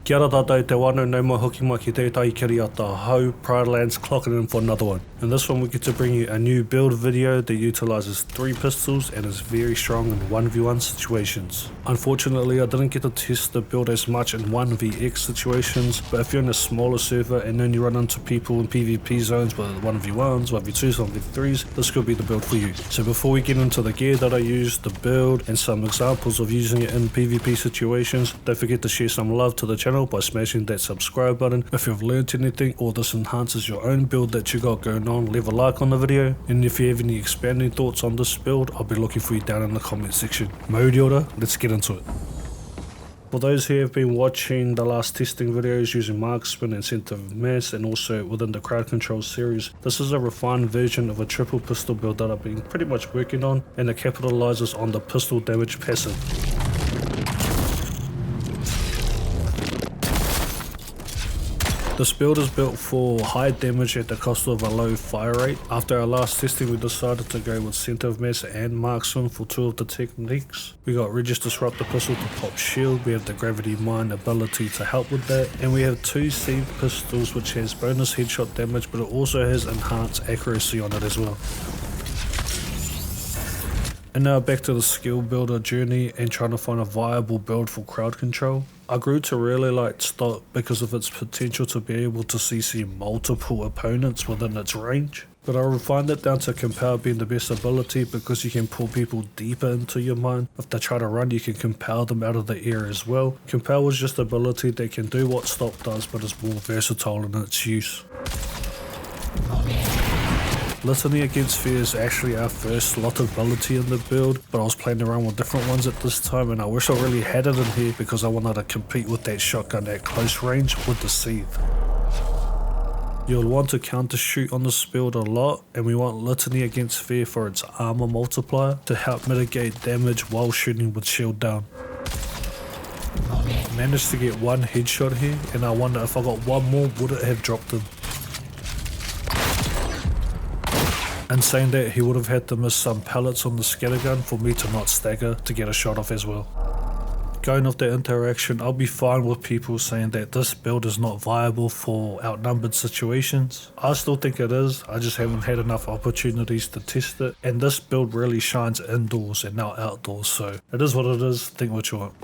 Kia ora tātou te wano, no mai hoki mai ki tētai kiri a tā hau, Pridelands clocking in for another one. In this one we get to bring you a new build video that utilises 3 pistols and is very strong in 1v1 situations. Unfortunately I didn't get to test the build as much in 1vx situations, but if you're in a smaller server and then you run into people in PvP zones with 1v1s, 1v2s, 1v3s, this could be the build for you. So before we get into the gear that I use, the build, and some examples of using it in PvP situations, don't forget to share some love to the channel by smashing that subscribe button. If you've learned anything or this enhances your own build that you got going on, leave a like on the video, and if you have any expanding thoughts on this build, I'll be looking for you down in the comment section. Mode order, let's get into it. For those who have been watching the last testing videos using marksman and center of mass and also within the crowd control series, this is a refined version of a triple pistol build that I've been pretty much working on, and it capitalizes on the pistol damage passive. This build is built for high damage at the cost of a low fire rate. After our last testing we decided to go with center of mass and marksman for 2 of the techniques. We got Regis Disrupt the pistol to pop shield, we have the gravity mine ability to help with that, and we have 2 seed pistols which has bonus headshot damage, but it also has enhanced accuracy on it as well. And now back to the skill builder journey and trying to find a viable build for crowd control. I grew to really like Stock because of its potential to be able to CC multiple opponents within its range. But I refined it down to Compel being the best ability because you can pull people deeper into your mine. If they try to run, you can compel them out of the air as well. Compel was just an ability that can do what Stock does, but is more versatile in its use. Litany Against Fear is actually our first slot ability in the build, but I was playing around with different ones at this time, and I wish I really had it in here because I wanted to compete with that shotgun at close range with the Seethe. You'll want to counter shoot on this build a lot, and we want Litany Against Fear for its armor multiplier to help mitigate damage while shooting with shield down. I managed to get 1 headshot here, and I wonder if I got 1 more, would it have dropped him? And saying that, he would have had to miss some pellets on the scattergun for me to not stagger to get a shot off as well. Going off that interaction, I'll be fine with people saying that this build is not viable for outnumbered situations. I still think it is, I just haven't had enough opportunities to test it, and this build really shines indoors and not outdoors, so it is what it is, think what you want.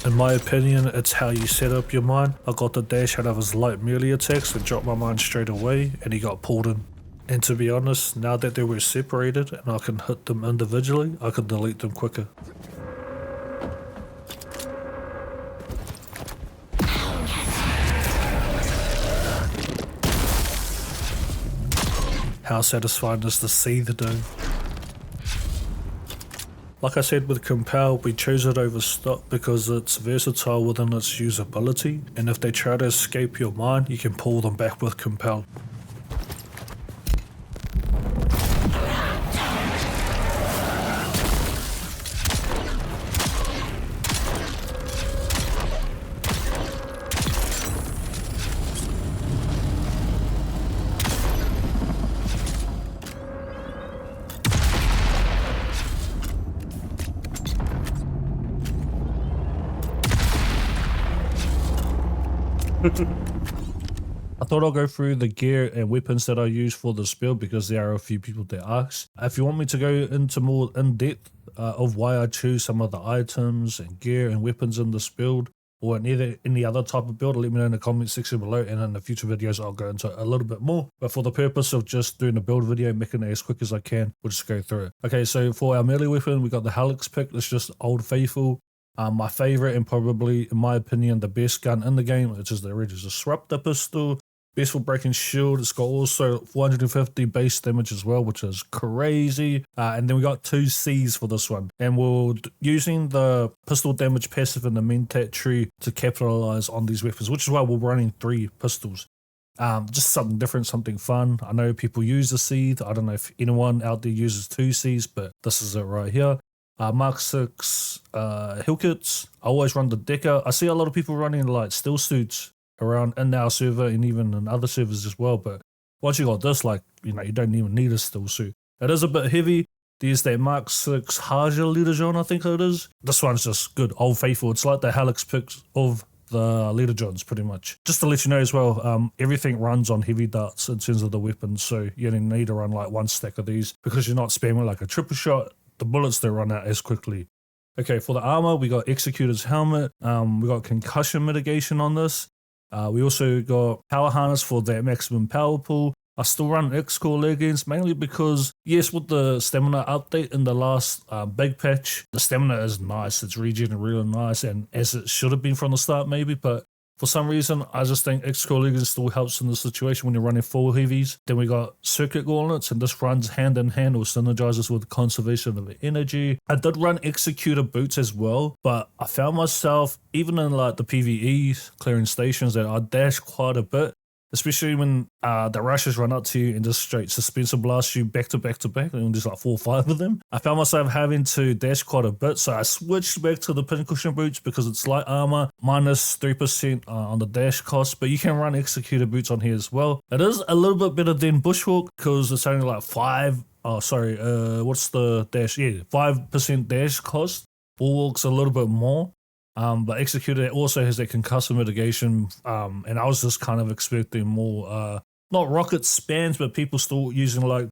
In my opinion, it's how you set up your mine. I got the dash out of his light melee attacks and dropped my mine straight away, and he got pulled in. And to be honest, now that they were separated and I can hit them individually, I can delete them quicker. How satisfying is the Seethe though? Like I said with Compel, we chose it over Stock because it's versatile within its usability, and if they try to escape your mine, you can pull them back with Compel. I thought I'll go through the gear and weapons that I use for this build because there are a few people that ask. If you want me to go into more in-depth of why I choose some of the items and gear and weapons in this build, or in any other type of build, let me know in the comment section below, and in the future videos I'll go into it a little bit more. But for the purpose of just doing a build video, making it as quick as I can, we'll just go through it. Okay, so for our melee weapon, we got the Helix pick. It's just Old Faithful. My favorite and probably, in my opinion, the best gun in the game, which is the Regis Disruptor pistol. Best for breaking shield. It's got also 450 base damage as well, which is crazy. And then we got 2 Cs for this one. And we're using the pistol damage passive in the Mentat tree to capitalize on these weapons, which is why we're running 3 pistols. Just something different, something fun. I know people use the Seethe. I don't know if anyone out there uses 2 Cs, but this is it right here. Mark 6 hill kits. I always run the Decker. I see a lot of people running like still suits around in our server and even in other servers as well, but once you got this, like, you know, you don't even need a steel suit. It is a bit heavy. There's that Mark 6 Haja Leader-John, I think it is. This one's just good, old faithful. It's like the Helix picks of the Leader-Johns, pretty much. Just to let you know as well, everything runs on heavy darts in terms of the weapons, so you only need to run like one stack of these because you're not spamming like a triple shot. The bullets don't run out as quickly. Okay, for the armor, we got Executor's Helmet. We got concussion mitigation on this. We also got power harness for that maximum power pool. I still run X-Core leggings mainly because, yes, with the stamina update in the last big patch, the stamina is nice. It's regenerating really nice, and as it should have been from the start maybe, but for some reason, I just think X-Core leggings still helps in the situation when you're running full heavies. Then we got Circuit Gauntlets, and this runs hand in hand or synergizes with conservation of energy. I did run Executor boots as well, but I found myself, even in like the PvE clearing stations, that I dash quite a bit. Especially when the rushes run up to you and just straight suspensor blast you back to back to back, and there's like 4 or 5 of them. I found myself having to dash quite a bit, so I switched back to the pincushion boots because it's light armor, minus 3% on the dash cost, but you can run Executor boots on here as well. It is a little bit better than Bushwalk because it's only like 5% dash cost. Bulwark's a little bit more. But Executor also has that concussive mitigation, and I was just kind of expecting more, not rocket spans, but people still using like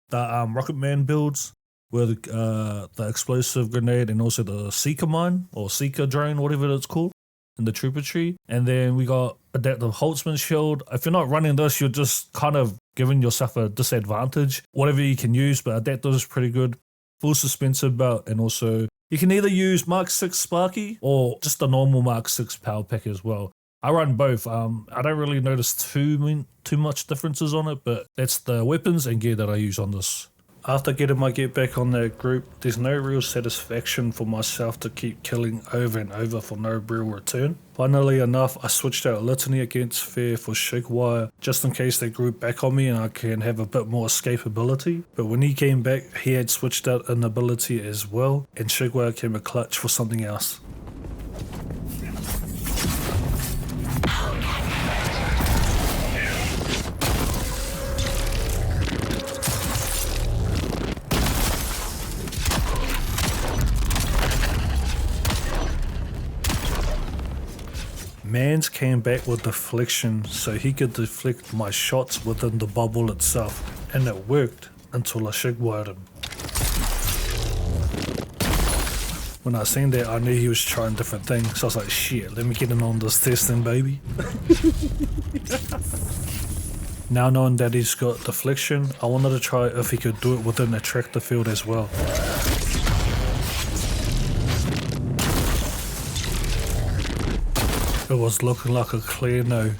the Rocket Man builds with the explosive grenade and also the Seeker mine or Seeker drone, whatever it's called, in the Trooper tree. And then we got Adaptive Holtzman shield. If you're not running this, you're just kind of giving yourself a disadvantage. Whatever you can use, but Adaptive is pretty good. Full suspensor belt, and also you can either use Mark 6 Sparky or just the normal Mark 6 power pack as well. I run both. I don't really notice too much differences on it, but that's the weapons and gear that I use on this. After getting my get back on that group, there's no real satisfaction for myself to keep killing over and over for no real return. Funnily enough, I switched out Litany against Fair for Shigwire just in case they group back on me and I can have a bit more escapability. But when he came back, he had switched out an ability as well, and Shigwire came a clutch for something else. Mans came back with deflection so he could deflect my shots within the bubble itself, and it worked until I shigwired him. When I seen that, I knew he was trying different things, so I was like, shit, let me get in on this testing, baby. Now knowing that he's got deflection, I wanted to try if he could do it within the tractor field as well. It was looking like a clear no.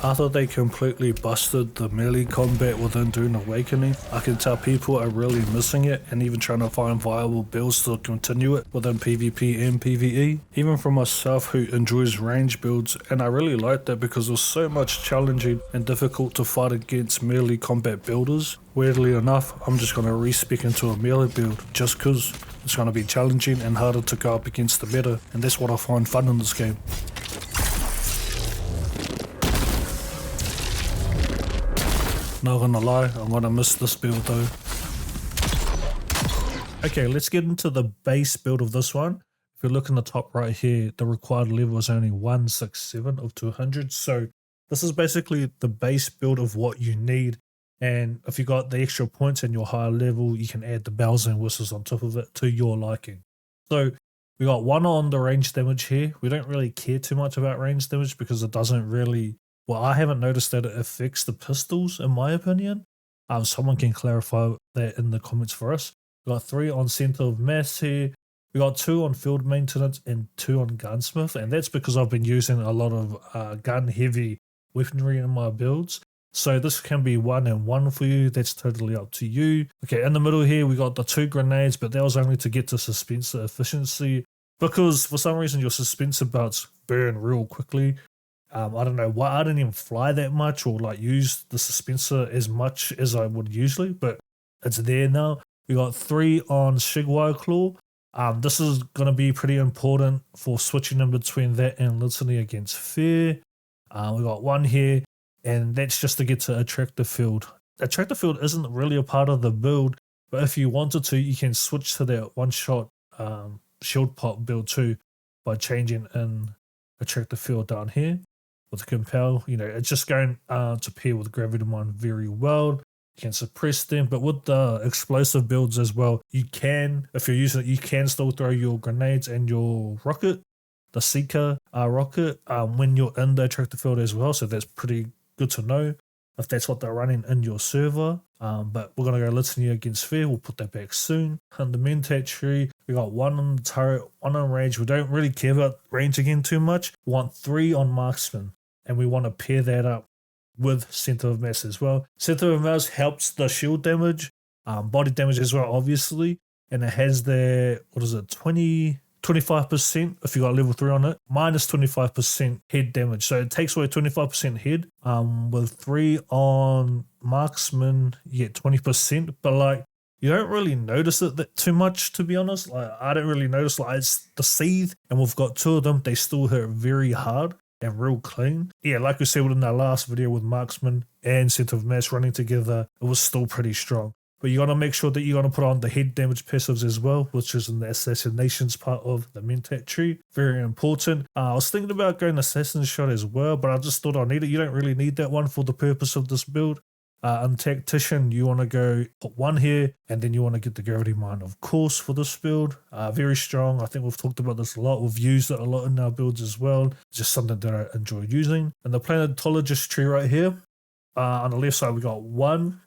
After they completely busted the melee combat within Dune Awakening, I can tell people are really missing it and even trying to find viable builds to continue it within PvP and PvE. Even for myself who enjoys range builds, and I really like that because it was so much challenging and difficult to fight against melee combat builders. Weirdly enough, I'm just going to respec into a melee build just cause it's going to be challenging and harder to go up against the meta, and that's what I find fun in this game. Not gonna lie, I'm gonna miss this build though. Okay, let's get into the base build of this one. If you look in the top right here, the required level is only 167 of 200. So this is basically the base build of what you need. And if you got the extra points and your higher level, you can add the bells and whistles on top of it to your liking. So we got 1 on the range damage here. We don't really care too much about range damage because it doesn't really... Well, I haven't noticed that it affects the pistols, in my opinion. Someone can clarify that in the comments for us. We got 3 on Center of Mass here. We got 2 on Field Maintenance and 2 on Gunsmith. And that's because I've been using a lot of gun-heavy weaponry in my builds. So this can be 1 and 1 for you. That's totally up to you. Okay, in the middle here, we got the 2 grenades, but that was only to get to suspensor efficiency. Because for some reason, your suspensor belts burn real quickly. I don't know why I didn't even fly that much or like use the suspensor as much as I would usually, but it's there now. We got 3 on Shigwire Claw. This is going to be pretty important for switching in between that and Litany against Fear. We got one here, and that's just to get to Attractive Field. Attractive Field isn't really a part of the build, but if you wanted to, you can switch to that one-shot shield pop build too by changing in Attractive Field down here with Compel. You know, it's just going to pair with Gravity Mine very well. You can suppress them, but with the explosive builds as well, you can, if you're using it, you can still throw your grenades and your rocket, the Seeker rocket, when you're in the Attractive Field as well. So that's pretty good to know if that's what they're running in your server. But we're going to go Litany against Fear. We'll put that back soon. And the Mentat tree, we got one on the turret, one on range. We don't really care about range again too much. We want 3 on Marksman, and we want to pair that up with Center of Mass as well. Center of Mass helps the shield damage, body damage as well, obviously. And it has the, 25% if you got level 3 on it, minus 25% head damage. So it takes away 25% head. With 3 on Marksman, you get 20%. But like, you don't really notice it that too much, to be honest. Like, I don't really notice, like, it's the Seethe, and we've got 2 of them. They still hit very hard and real clean. Yeah, like we said in our last video with Marksman and Center of Mass running together, it was still pretty strong. But you got to make sure that you're going to put on the head damage passives as well, which is in the assassinations part of the Mentat tree. Very important. I was thinking about going assassin shot as well, but I just thought I need it. You don't really need that one for the purpose of this build. On Tactician, you want to go put 1 here, and then you want to get the Gravity Mine, of course, for this build. Very strong. I think we've talked about this a lot. We've used it a lot in our builds as well. It's just something that I enjoy using. And the Planetologist tree right here, on the left side, we got 1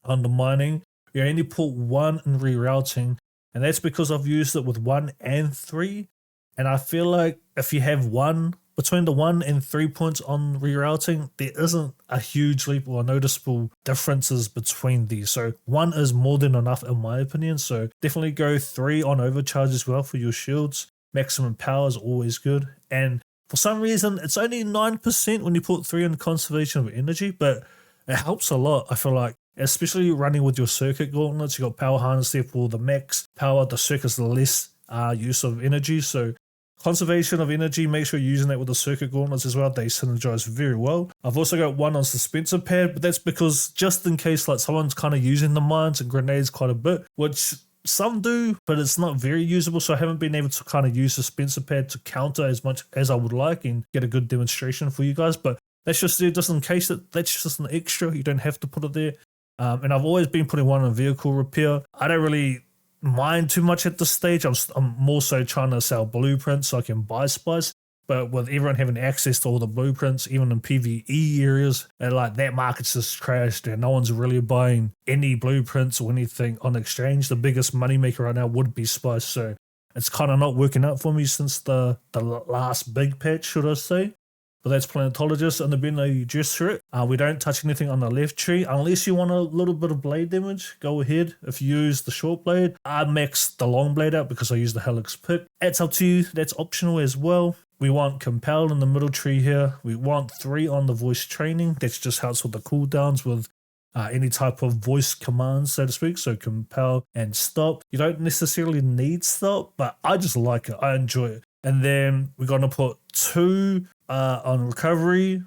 on the mining. You only put 1 in rerouting, and that's because I've used it with 1 and 3. And I feel like if you have 1, between the 1 and 3 points on rerouting, there isn't a huge leap or noticeable differences between these. So 1 is more than enough in my opinion. So definitely go 3 on overcharge as well for your shields. Maximum power is always good. And for some reason, it's only 9% when you put 3 in conservation of energy, but it helps a lot, I feel like. Especially running with your circuit gauntlets, you got power harness there for the max power, the circuit's the less use of energy. So conservation of energy, make sure you're using that with the circuit gauntlets as well. They synergize very well. I've also got 1 on suspensor pad, but that's because just in case like someone's kind of using the mines and grenades quite a bit, which some do, but it's not very usable. So I haven't been able to kind of use suspensor pad to counter as much as I would like and get a good demonstration for you guys. But that's just there just in case. That's just an extra. You don't have to put it there. And I've always been putting 1 on vehicle repair. I don't really mind too much at this stage. I'm more so trying to sell blueprints so I can buy spice. But with everyone having access to all the blueprints, even in PvE areas, and like that market's just crashed and no one's really buying any blueprints or anything on exchange. The biggest moneymaker right now would be spice. So it's kind of not working out for me since the last big patch, should I say. But that's Planetologist and the Beno Gesserit. We don't touch anything on the left tree unless you want a little bit of blade damage. Go ahead. If you use the short blade, I maxed the long blade out because I use the Helix pick. It's up to you. That's optional as well. We want Compel in the middle tree here. We want 3 on the voice training. That just helps with the cooldowns with any type of voice commands, so to speak. So Compel and Stop. You don't necessarily need Stop, but I just like it. I enjoy it. And then we're going to put 2 on recovery,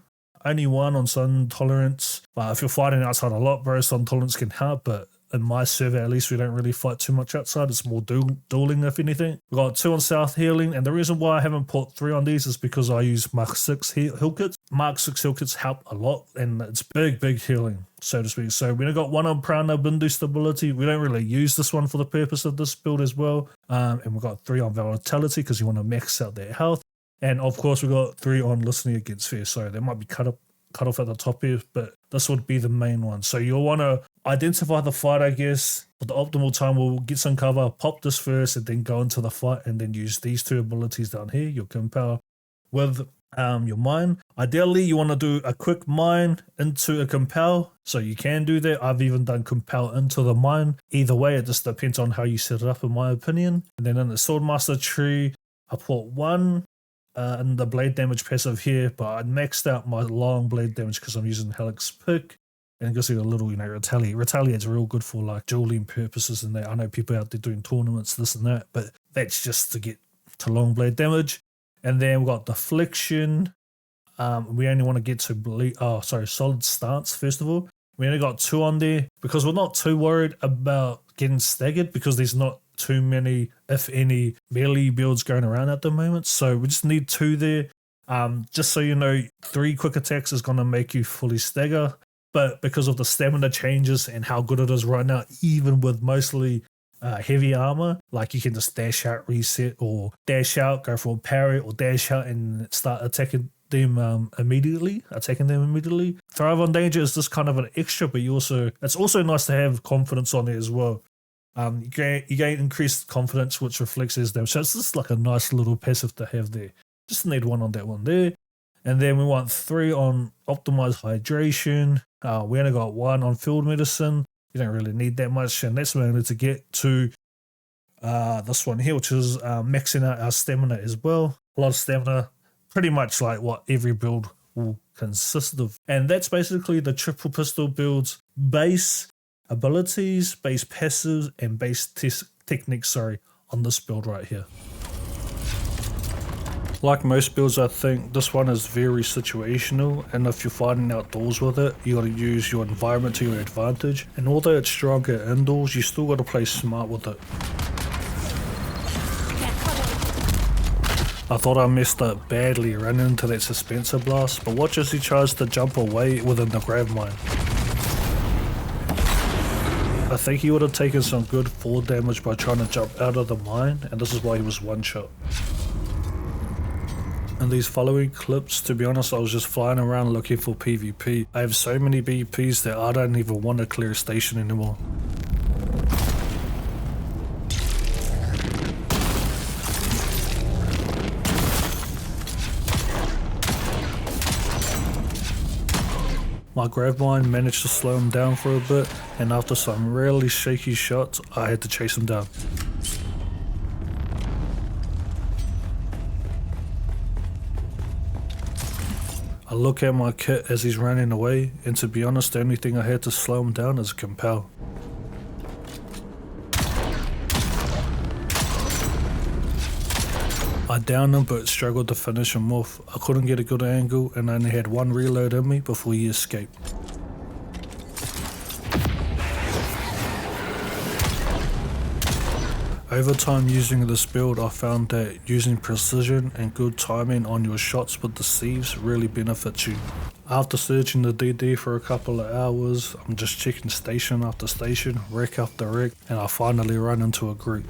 only 1 on sun tolerance. But if you're fighting outside a lot, bro, sun tolerance can help. But in my server, at least, we don't really fight too much outside. It's more dueling, if anything. We've got 2 on south healing. And the reason why I haven't put 3 on these is because I use Mark 6 heal kits. Mark 6 heal kits help a lot. And it's big healing, so to speak. So we've got 1 on Prana Bindu stability. We don't really use this one for the purpose of this build as well. And we've got 3 on vitality because you want to max out their health. And of course, we got 3 on listening against fear. So they might be cut off at the top here, but this would be the main one. So you'll want to identify the fight, I guess. For the optimal time, we'll get some cover, pop this first, and then go into the fight, and then use these 2 abilities down here. Your Compel with your mine. Ideally, you want to do a quick mine into a Compel, so you can do that. I've even done Compel into the mine. Either way, it just depends on how you set it up, in my opinion. And then in the Swordmaster tree, I put 1 and the blade damage passive here, but I maxed out my long blade damage because I'm using Helix pick, and it gives you a little, retaliate. Retaliate's real good for like dueling purposes, and I know people out there doing tournaments, this and that, but that's just to get to long blade damage. And then we've got Deflection. We only want to get to solid stance first of all. We only got 2 on there because we're not too worried about getting staggered because there's not too many, if any, melee builds going around at the moment. So we just need 2 there. Just so you know, 3 quick attacks is going to make you fully stagger. But because of the stamina changes and how good it is right now, even with mostly heavy armor, like you can just dash out, reset, or dash out, go for a parry, or dash out and start attacking them immediately. Thrive on danger is just kind of an extra, but it's also nice to have confidence on it as well. You gain increased confidence, which reflects as damage. So it's just like a nice little passive to have there. Just need 1 on that one there. And then we want 3 on optimized hydration. We only got 1 on field medicine. You don't really need that much, and that's mainly to get to this one here, which is maxing out our stamina as well. A lot of stamina, pretty much like what every build will consist of. And that's basically the triple pistol build's base abilities, base passives, and base techniques, on this build right here. Like most builds, I think this one is very situational, and if you're fighting outdoors with it, you gotta use your environment to your advantage. And although it's stronger indoors, you still gotta play smart with it. I thought I messed up badly running into that suspensor blast, but watch as he tries to jump away within the grab mine. I think he would have taken some good fall damage by trying to jump out of the mine, and this is why he was one shot. In these following clips, to be honest, I was just flying around looking for PvP. I have so many BPs that I don't even want to clear a station anymore. My grab mine managed to slow him down for a bit, and after some really shaky shots, I had to chase him down. I look at my kit as he's running away, and to be honest, the only thing I had to slow him down is Compel. I downed him but struggled to finish him off. I couldn't get a good angle and I only had 1 reload in me before he escaped. Over time using this build, I found that using precision and good timing on your shots with the sieves really benefits you. After searching the DD for a couple of hours, I'm just checking station after station, wreck after wreck, and I finally run into a group.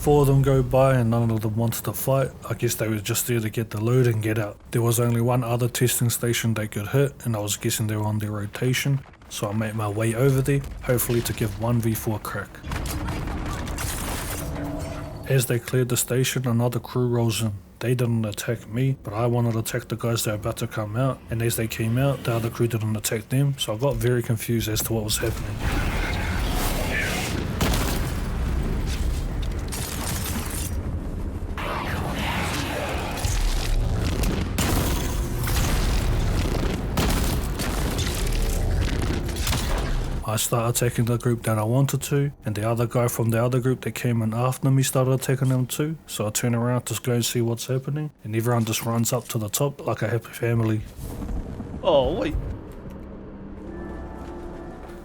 Four of them go by and none of them wanted to fight. I guess they were just there to get the loot and get out. There was only 1 other testing station they could hit, and I was guessing they were on their rotation, so I made my way over there, hopefully to give 1v4 a crack. As they cleared the station, another crew rolls in. They didn't attack me, but I wanted to attack the guys that were about to come out, and as they came out, the other crew didn't attack them, so I got very confused as to what was happening. I started attacking the group that I wanted to, and the other guy from the other group that came in after me started attacking them too, so I turn around to go and see what's happening, and everyone just runs up to the top like a happy family. Oh, wait.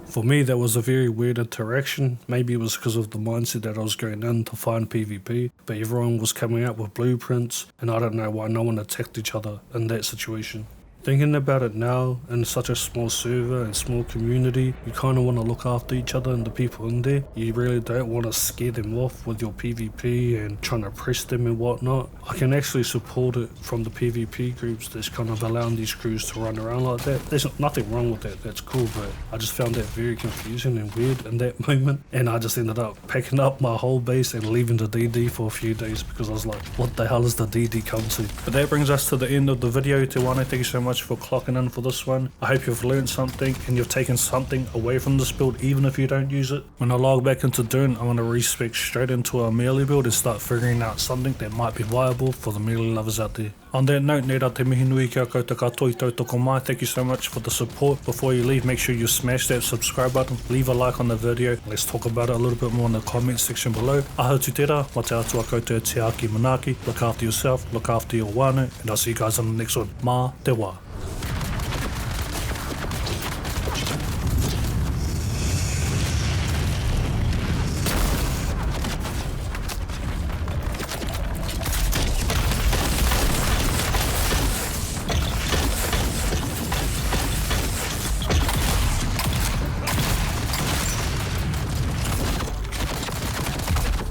For me, that was a very weird interaction. Maybe it was because of the mindset that I was going in to find PvP, but everyone was coming out with blueprints, and I don't know why no one attacked each other in that situation. Thinking about it now, in such a small server and small community, you kind of want to look after each other and the people in there. You really don't want to scare them off with your PvP and trying to press them and whatnot. I can actually support it from the PvP groups that's kind of allowing these crews to run around like that. There's nothing wrong with that, that's cool, but I just found that very confusing and weird in that moment. And I just ended up packing up my whole base and leaving the DD for a few days because I was like, what the hell is the DD come to? But that brings us to the end of the video. Thank you so much much for clocking in for this one. I hope you've learned something and you've taken something away from this build, even if you don't use it. When I log back into Dune, I'm going to respec straight into a melee build and start figuring out something that might be viable for the melee lovers out there. On that note, nera te mihi nui kia koutou katoa I tautoko mai. Thank you so much for the support. Before you leave, make sure you smash that subscribe button, leave a like on the video, let's talk about it a little bit more in the comment section below. Aho tu tera, wa te atua koutou te aki manaki, look after yourself, look after your wānau, and I'll see you guys on the next one. Mā te wā.